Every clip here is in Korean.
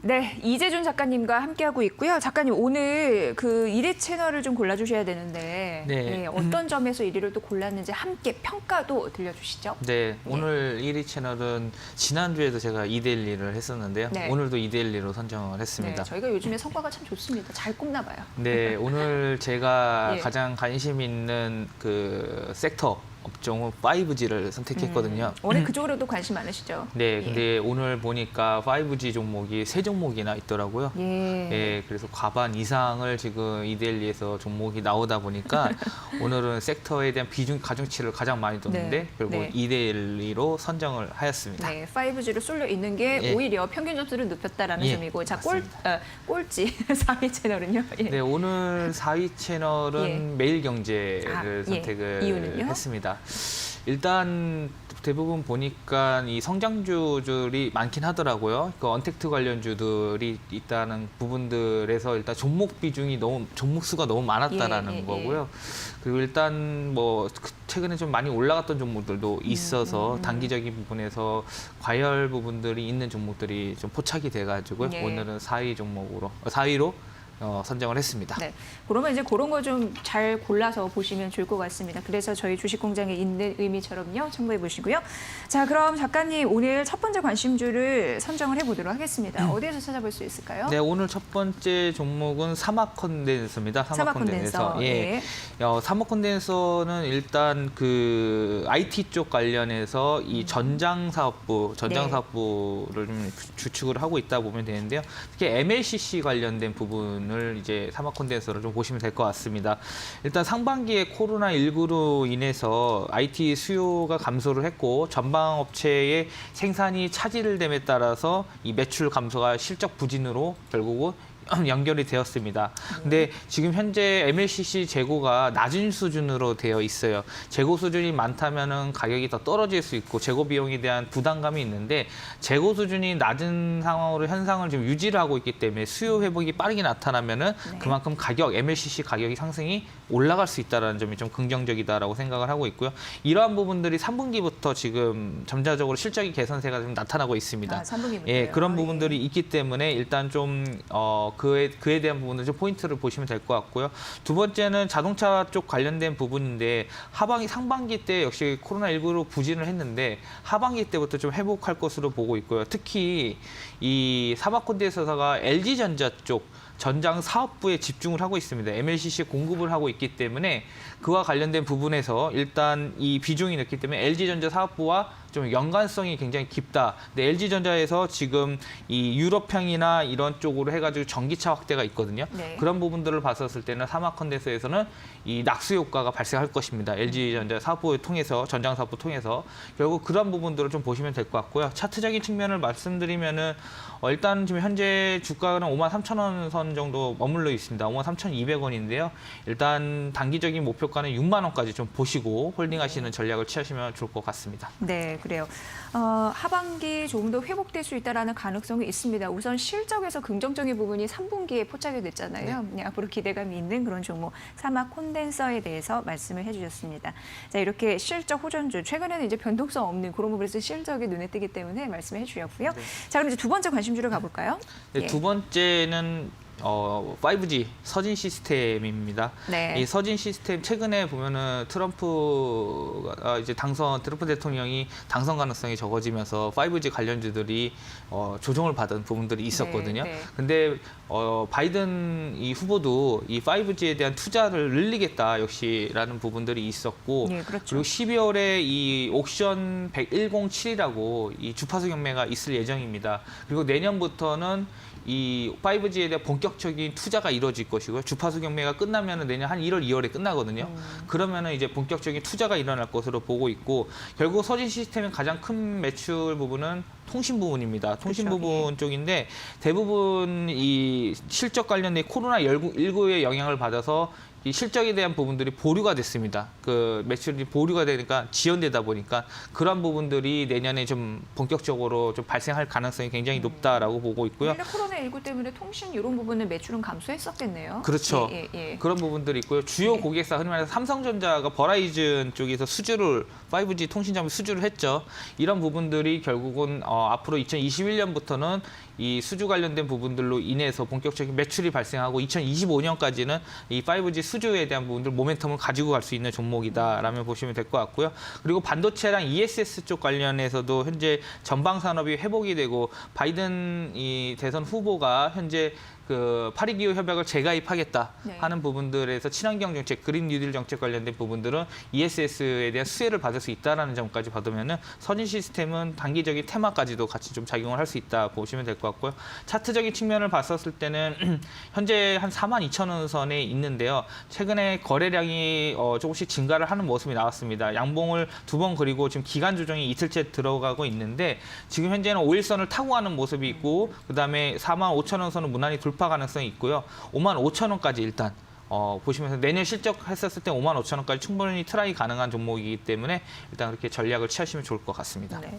네, 이재준 작가님과 함께하고 있고요. 작가님, 오늘 그 1위 채널을 좀 골라주셔야 되는데 네. 어떤 점에서 1위를 또 골랐는지 함께 평가도 들려주시죠. 네, 오늘 1위 채널은 지난주에도 제가 2대1을 했었는데요. 네. 오늘도 2대1로 선정을 네, 했습니다. 저희가 요즘에 성과가 참 좋습니다. 잘 꼽나 봐요. 네, 오늘 제가 예. 가장 관심 있는 그 섹터 업종은 5G를 선택했거든요. 올해 그쪽으로도 관심 많으시죠? 네, 근데 오늘 보니까 5G 종목이 3종목이나 있더라고요. 예. 네, 그래서 과반 이상을 지금 2대1에서 종목이 나오다 보니까 오늘은 섹터에 대한 비중 가중치를 가장 많이 뒀는데 네, 결국 네. 2대1로 선정을 하였습니다. 네, 5G로 쏠려 있는 게 예. 오히려 평균 점수를 높였다라는 예, 점이고, 자, 맞습니다. 꼴찌 4위 채널은요? 예. 네, 오늘 4위 채널은 예. 매일경제를 예. 선택을 이유는요? 했습니다. 일단 대부분 보니까 이 성장주들이 많긴 하더라고요. 그 언택트 관련주들이 있다는 부분들에서 일단 종목 비중이 종목 수가 너무 많았다라는 예. 거고요. 그리고 일단 뭐 최근에 좀 많이 올라갔던 종목들도 있어서 단기적인 부분에서 과열 부분들이 있는 종목들이 좀 포착이 돼가지고요. 예. 오늘은 4위로 선정을 했습니다. 네, 그러면 이제 그런 거 좀 잘 골라서 보시면 좋을 것 같습니다. 그래서 저희 주식공장에 있는 의미처럼요, 참고해 보시고요. 자, 그럼 작가님 오늘 첫 번째 관심주를 선정을 해보도록 하겠습니다. 어디에서 찾아볼 수 있을까요? 네, 오늘 첫 번째 종목은 사막 컨덴서입니다. 사막 컨덴서. 예. 사막 컨덴서는 일단 그 IT 쪽 관련해서 이 전장 사업부를 좀 주축을 하고 있다 보면 되는데요. 특히 MLCC 관련된 부분을 이제 사막 컨덴서를 좀 보시면 될 것 같습니다. 일단 상반기에 코로나19로 인해서 IT 수요가 감소를 했고 전방 업체의 생산이 차질됨에 따라서 이 매출 감소가 실적 부진으로 결국은 연결이 되었습니다. 근데 지금 현재 MLCC 재고가 낮은 수준으로 되어 있어요. 재고 수준이 많다면은 가격이 더 떨어질 수 있고 재고 비용에 대한 부담감이 있는데 재고 수준이 낮은 상황으로 현상을 지금 유지를 하고 있기 때문에 수요 회복이 빠르게 나타나면은 그만큼 MLCC 가격이 상승이 올라갈 수 있다는 점이 좀 긍정적이다라고 생각을 하고 있고요. 이러한 부분들이 3분기부터 지금 점차적으로 실적의 개선세가 좀 나타나고 있습니다. 3분기부터요? 예, 그런 부분들이 있기 때문에 일단 좀 그에 대한 부분을 좀 포인트를 보시면 될 것 같고요. 두 번째는 자동차 쪽 관련된 부분인데 상반기 때 역시 코로나19로 부진을 했는데 하반기 때부터 좀 회복할 것으로 보고 있고요. 특히 이 사마콘데서가 LG전자 쪽 전장 사업부에 집중을 하고 있습니다. MLCC 공급을 하고 있기 때문에 그와 관련된 부분에서 일단 이 비중이 높기 때문에 LG전자 사업부와 좀 연관성이 굉장히 깊다. 근데 LG전자에서 지금 이 유럽향이나 이런 쪽으로 해가지고 전기차 확대가 있거든요. 네. 그런 부분들을 봤었을 때는 사마컨덴서에서는 이 낙수 효과가 발생할 것입니다. LG전자 사업부를 통해서 전장 사업부 통해서 결국 그런 부분들을 좀 보시면 될 것 같고요. 차트적인 측면을 말씀드리면은 일단 지금 현재 주가는 53,000원 선 정도 머물러 있습니다. 53,200원인데요. 일단 단기적인 목표가는 6만 원까지 좀 보시고 홀딩하시는 전략을 취하시면 좋을 것 같습니다. 네, 그래요. 하반기 조금 더 회복될 수 있다는 가능성이 있습니다. 우선 실적에서 긍정적인 부분이 3분기에 포착이 됐잖아요. 앞으로 기대감이 있는 그런 종목 사막 콘덴서에 대해서 말씀을 해주셨습니다. 자, 이렇게 실적 호전주 최근에는 이제 변동성 없는 그런 부분에서 실적이 눈에 띄기 때문에 말씀해 주셨고요. 자, 그럼 이제 두 번째 관심주를 가볼까요? 네, 예. 두 번째는 5G 서진 시스템입니다. 네. 이 서진 시스템 최근에 보면은 트럼프 대통령이 당선 가능성이 적어지면서 5G 관련주들이 조정을 받은 부분들이 있었거든요. 네. 근데 바이든 이 후보도 이 5G에 대한 투자를 늘리겠다 역시라는 부분들이 있었고, 네, 그렇죠. 그리고 12월에 이 옥션 107이라고 이 주파수 경매가 있을 예정입니다. 그리고 내년부터는 이 5G에 대한 본격적인 투자가 이루어질 것이고요. 주파수 경매가 끝나면 내년 한 1월, 2월에 끝나거든요. 그러면 이제 본격적인 투자가 일어날 것으로 보고 있고, 결국 서진 시스템의 가장 큰 매출 부분은 통신 부분입니다. 통신 그렇죠. 부분 쪽인데 대부분 이 실적 관련된 코로나19의 영향을 받아서 이 실적에 대한 부분들이 보류가 됐습니다. 그 매출이 보류가 되니까 지연되다 보니까 그런 부분들이 내년에 좀 본격적으로 좀 발생할 가능성이 굉장히 높다라고 보고 있고요. 원래 코로나19 때문에 통신 이런 부분은 매출은 감소했었겠네요. 그렇죠. 예. 그런 부분들이 있고요. 주요 네. 고객사 흔히 말해서 삼성전자가 버라이즌 쪽에서 수주를 5G 통신 장비 수주를 했죠. 이런 부분들이 결국은 앞으로 2021년부터는 이 수주 관련된 부분들로 인해서 본격적인 매출이 발생하고 2025년까지는 이 5G 수주에 대한 부분들 모멘텀을 가지고 갈 수 있는 종목이다라면 보시면 될 것 같고요. 그리고 반도체랑 ESS 쪽 관련해서도 현재 전방 산업이 회복이 되고 바이든 이 대선 후보가 현재 그 파리 기후 협약을 재가입하겠다 네. 하는 부분들에서 친환경 정책, 그린 뉴딜 정책 관련된 부분들은 ESS에 대한 수혜를 받을 수 있다라는 점까지 받으면은 서진 시스템은 단기적인 테마까지도 같이 좀 작용을 할 수 있다 보시면 될 것 같고요. 차트적인 측면을 봤었을 때는 현재 한 42,000원 선에 있는데요. 최근에 거래량이 조금씩 증가를 하는 모습이 나왔습니다. 양봉을 2번 그리고 지금 기간 조정이 이틀째 들어가고 있는데 지금 현재는 5일선을 타고 가는 모습이 있고 그다음에 45,000원 선은 무난히 돌파 가능성이 있고요. 55,000원까지 일단 보시면서 내년 실적 했었을 때 55,000원까지 충분히 트라이 가능한 종목이기 때문에 일단 그렇게 전략을 취하시면 좋을 것 같습니다. 네.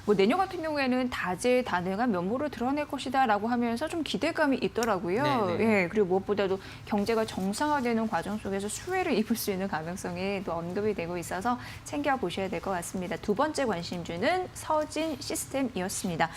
뭐 내년 같은 경우에는 다재다능한 면모를 드러낼 것이다라고 하면서 좀 기대감이 있더라고요. 네네. 예, 그리고 무엇보다도 경제가 정상화되는 과정 속에서 수혜를 입을 수 있는 가능성이 또 언급이 되고 있어서 챙겨 보셔야 될 것 같습니다. 두 번째 관심주는 서진 시스템이었습니다.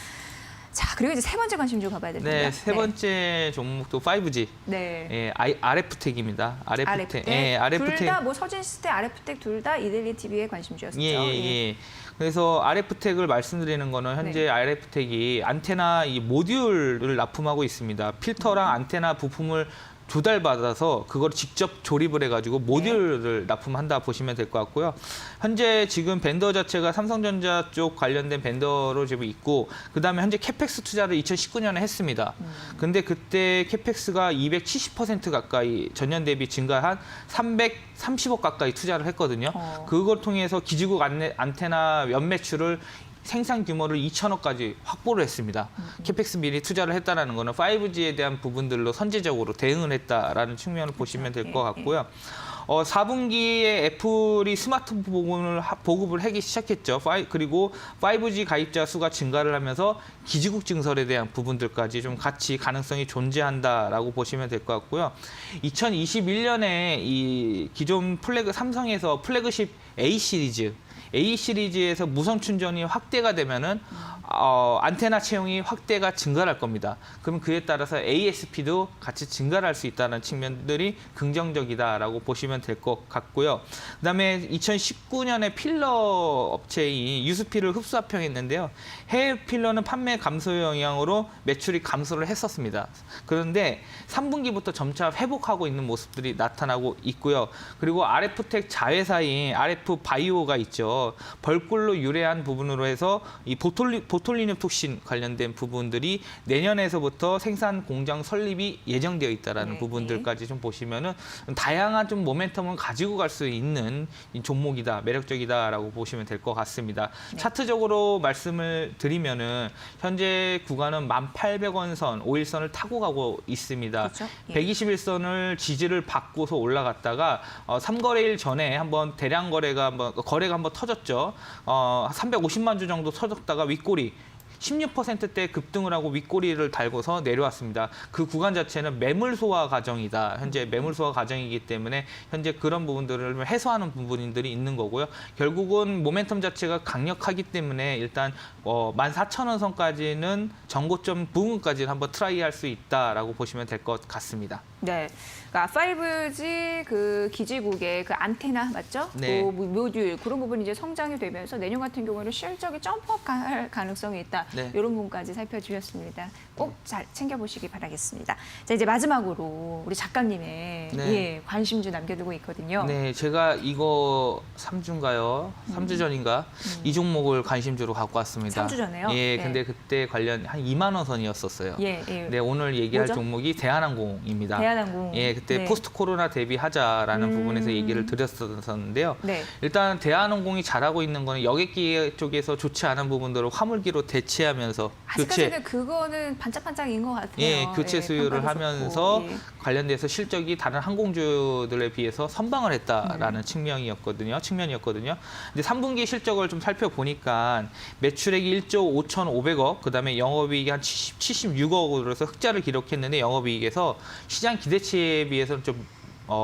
자, 그리고 이제 세 번째 관심주 가봐야 됩니다. 네, 세 번째 종목도 5G. 네. 예, RF텍입니다. RF텍. 예, RF텍. 둘 다 뭐 서진 시스템, RF텍 둘 다 이데일리 TV의 관심주였었죠. 예. 그래서 RF텍을 말씀드리는 거는 현재 네. RF텍이 안테나 이 모듈을 납품하고 있습니다. 필터랑 안테나 부품을 조달받아서 그걸 직접 조립을 해가지고 모듈을 납품한다 보시면 될 것 같고요. 현재 지금 벤더 자체가 삼성전자 쪽 관련된 벤더로 지금 있고 그다음에 현재 캐펙스 투자를 2019년에 했습니다. 근데 그때 캐펙스가 270% 가까이 전년 대비 증가한 330억 가까이 투자를 했거든요. 그걸 통해서 기지국 안테나 연매출을 생산 규모를 2천억까지 확보를 했습니다. 캐펙스 미리 투자를 했다는 거는 5G에 대한 부분들로 선제적으로 대응을 했다라는 측면을 보시면 될 것 같고요. 4분기에 애플이 스마트폰 보급을 하기 시작했죠. 그리고 5G 가입자 수가 증가를 하면서 기지국 증설에 대한 부분들까지 좀 같이 가능성이 존재한다라고 보시면 될 것 같고요. 2021년에 이 기존 삼성에서 플래그십 A 시리즈에서 무선 충전이 확대가 되면은 안테나 채용이 확대가 증가할 겁니다. 그럼 그에 따라서 ASP도 같이 증가할 수 있다는 측면들이 긍정적이다라고 보시면 될 것 같고요. 그다음에 2019년에 필러 업체인 유스피를 흡수합병했는데요. 해외 필러는 판매 감소 영향으로 매출이 감소를 했었습니다. 그런데 3분기부터 점차 회복하고 있는 모습들이 나타나고 있고요. 그리고 RF텍 자회사인 RF 바이오가 있죠. 벌꿀로 유래한 부분으로 해서 이 보톨리늄 톡신 관련된 부분들이 내년에서부터 생산 공장 설립이 예정되어 있다라는 부분들까지 좀 보시면은 다양한 좀 모멘텀을 가지고 갈 수 있는 이 종목이다, 매력적이다라고 보시면 될 것 같습니다. 차트적으로 말씀을 드리면은 현재 구간은 1,800원 선, 5일선을 타고 가고 있습니다. 그렇죠? 121선을 지지를 받고서 올라갔다가 3거래일 전에 한번 대량 거래가 한번 터졌죠. 350만 주 정도 터졌다가 윗꼬리 16%대 급등을 하고 윗꼬리를 달고서 내려왔습니다. 그 구간 자체는 매물 소화 과정이다. 현재 매물 소화 과정이기 때문에 현재 그런 부분들을 해소하는 부분들이 있는 거고요. 결국은 모멘텀 자체가 강력하기 때문에 일단 14,000원 선까지는 전고점 부근까지는 한번 트라이할 수 있다라고 보시면 될 것 같습니다. 네, 그러니까 5G 그 기지국의 그 안테나 맞죠? 네. 그 모듈 그런 부분이 이제 성장이 되면서 내년 같은 경우에는 실적이 점프할 가능성이 있다. 네. 이런 부분까지 살펴주셨습니다. 꼭 잘 챙겨보시기 바라겠습니다. 자, 이제 마지막으로 우리 작가님의 네. 관심주 남겨두고 있거든요. 네, 제가 이거 3주인가요? 3주 전인가? 이 종목을 관심주로 갖고 왔습니다. 3주 전에요? 예, 네. 근데 그때 관련 한 2만 원 선이었었어요. 예. 네, 오늘 얘기할 뭐죠? 종목이 대한항공입니다. 대한항공. 예, 그때 네. 포스트 코로나 대비하자라는 부분에서 얘기를 드렸었는데요. 네. 일단 대한항공이 잘하고 있는 거는 여객기 쪽에서 좋지 않은 부분들을 화물기로 대체하면서 아직까지는 그거는 반짝반짝인 것 같아요. 예, 교체 수요를 평가도 하면서 좋고. 예. 관련돼서 실적이 다른 항공주들에 비해서 선방을 했다라는 측면이었거든요. 근데 3분기 실적을 좀 살펴보니까 매출액이 1조 5,500억, 그다음에 영업이익이 한 76억으로 해서 흑자를 기록했는데 영업이익에서 시장 기대치에 비해서는 좀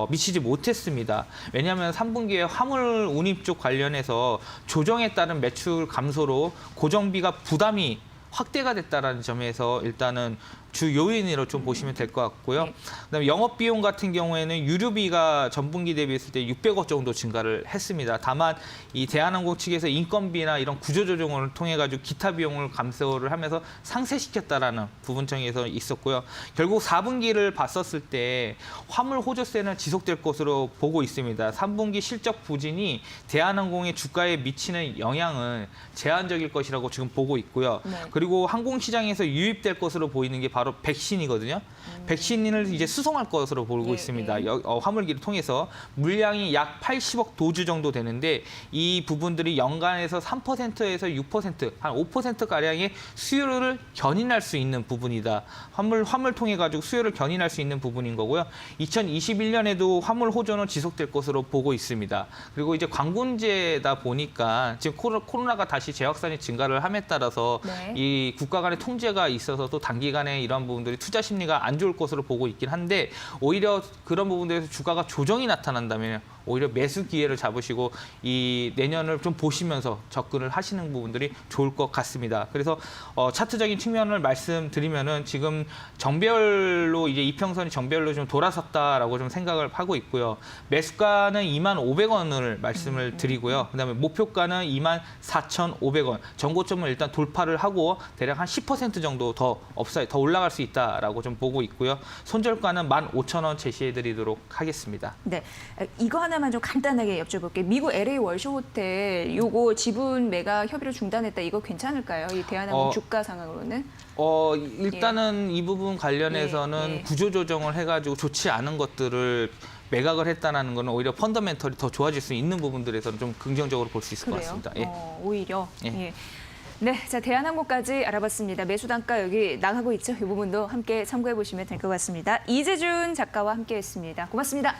미치지 못했습니다. 왜냐하면 3분기에 화물 운임 쪽 관련해서 조정에 따른 매출 감소로 고정비가 부담이 확대가 됐다라는 점에서 일단은 주 요인으로 좀 보시면 될 것 같고요. 네. 그다음에 영업 비용 같은 경우에는 유류비가 전분기 대비했을 때 600억 정도 증가를 했습니다. 다만 이 대한항공 측에서 인건비나 이런 구조 조정을 통해 가지고 기타 비용을 감소를 하면서 상쇄시켰다라는 부분청에서 있었고요. 결국 4분기를 봤었을 때 화물 호조세는 지속될 것으로 보고 있습니다. 3분기 실적 부진이 대한항공의 주가에 미치는 영향은 제한적일 것이라고 지금 보고 있고요. 네. 그리고 항공시장에서 유입될 것으로 보이는 게 바로 백신이거든요. 백신을 이제 수송할 것으로 보고 예, 있습니다. 예. 화물기를 통해서 물량이 약 80억 도주 정도 되는데 이 부분들이 연간에서 3%에서 6%, 한 5%가량의 수요를 견인할 수 있는 부분이다. 화물 통해 가지고 수요를 견인할 수 있는 부분인 거고요. 2021년에도 화물 호조는 지속될 것으로 보고 있습니다. 그리고 이제 관군제다 보니까 지금 코로나가 다시 재확산이 증가를 함에 따라서 네. 이 국가 간의 통제가 있어서 또 단기간에 이런 부분들이 투자 심리가 안 좋을 것으로 보고 있긴 한데 오히려 그런 부분들에서 주가가 조정이 나타난다면 오히려 매수 기회를 잡으시고 이 내년을 좀 보시면서 접근을 하시는 부분들이 좋을 것 같습니다. 그래서 차트적인 측면을 말씀드리면은 지금 정별로 이제 이평선이 정별로 좀 돌아섰다라고 좀 생각을 하고 있고요. 매수가는 25,000원을 말씀을 드리고요. 그다음에 목표가는 24,500원. 전고점을 일단 돌파를 하고 대략 한 10% 정도 더 올라갈 수 있다라고 좀 보고 있고요. 손절가는 15,000원 제시해드리도록 하겠습니다. 네, 이거 하나만 좀 간단하게 여쭤볼게요. 미국 LA 월쇼 호텔 요거 지분 매각 협의를 중단했다. 이거 괜찮을까요? 이 대한항공 주가 상황으로는? 일단은 이 부분 관련해서는 예. 구조 조정을 해가지고 좋지 않은 것들을 매각을 했다는 거는 오히려 펀더멘털이 더 좋아질 수 있는 부분들에서는 좀 긍정적으로 볼 수 있을 것 그래요? 같습니다. 예. 오히려. 예. 예. 네, 자 대한항공까지 알아봤습니다. 매수 단가 여기 나가고 있죠. 이 부분도 함께 참고해 보시면 될 것 같습니다. 이재준 작가와 함께했습니다. 고맙습니다.